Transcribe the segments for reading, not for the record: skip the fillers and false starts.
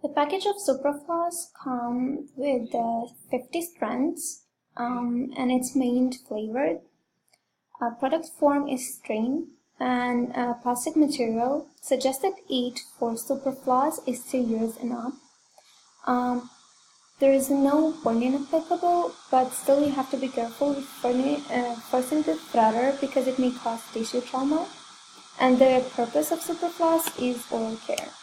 The package of Superfloss comes with 50 strands and it's mint flavored. Product form is strain and plastic material. Suggested age for Superfloss is 2 years and up. There is no warning applicable, but still you have to be careful with forcing the threader because it may cause tissue trauma. And the purpose of Superfloss is oral care.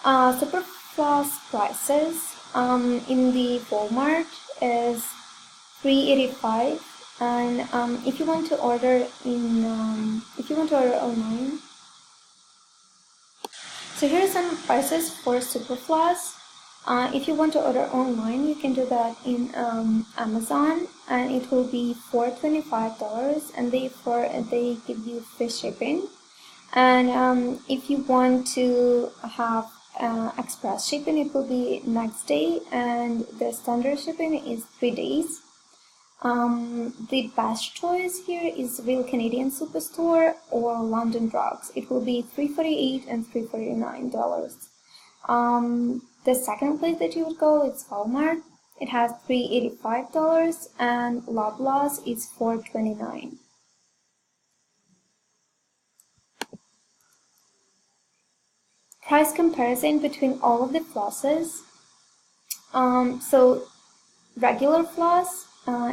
Superfloss prices in the Walmart is $3.85, and if you want to order online, so here are some prices for Superfloss. If you want to order online, you can do that in Amazon, and it will be $425, and they give you free shipping. And if you want to have express shipping, it will be next day, and the standard shipping is 3 days. The best choice here is Real Canadian Superstore or London Drugs. It will be $3.48 and $3.49. The second place that you would go is Walmart. It has $3.85, and Loblaws is $4.29. Price comparison between all of the flosses. So regular floss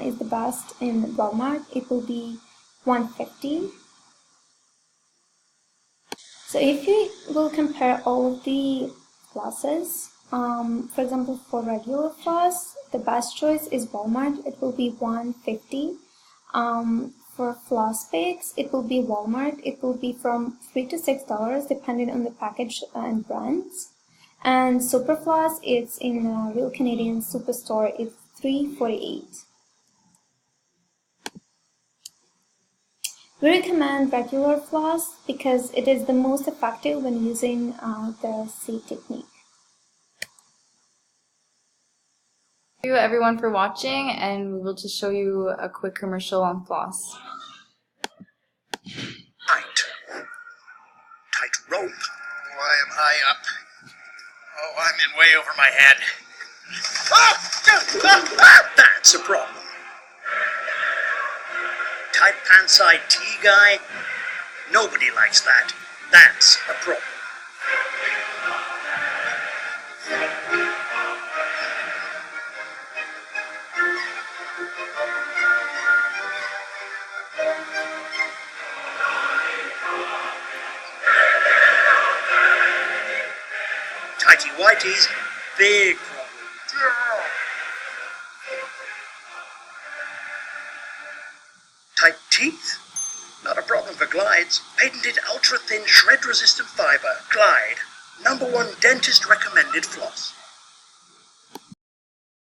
is the best in Walmart. It will be $1.50. So if you will compare all of the flosses, for example, for regular floss, the best choice is Walmart. It will be $1.50. For floss picks, it will be Walmart. It will be from $3 to $6 depending on the package and brands. And Superfloss, it's in Real Canadian Superstore. It's $3.48. We recommend regular floss because it is the most effective when using the C technique. Thank you everyone for watching, and we will just show you a quick commercial on floss. Tight rope. Why am I up? Oh, I'm in way over my head. That's a problem. Tight pants-side tea guy. Nobody likes that. That's a problem. Tighty whities, big problem. Tight teeth, not a problem for Glides. Patented ultra-thin shred-resistant fiber. Glide, #1 dentist recommended floss.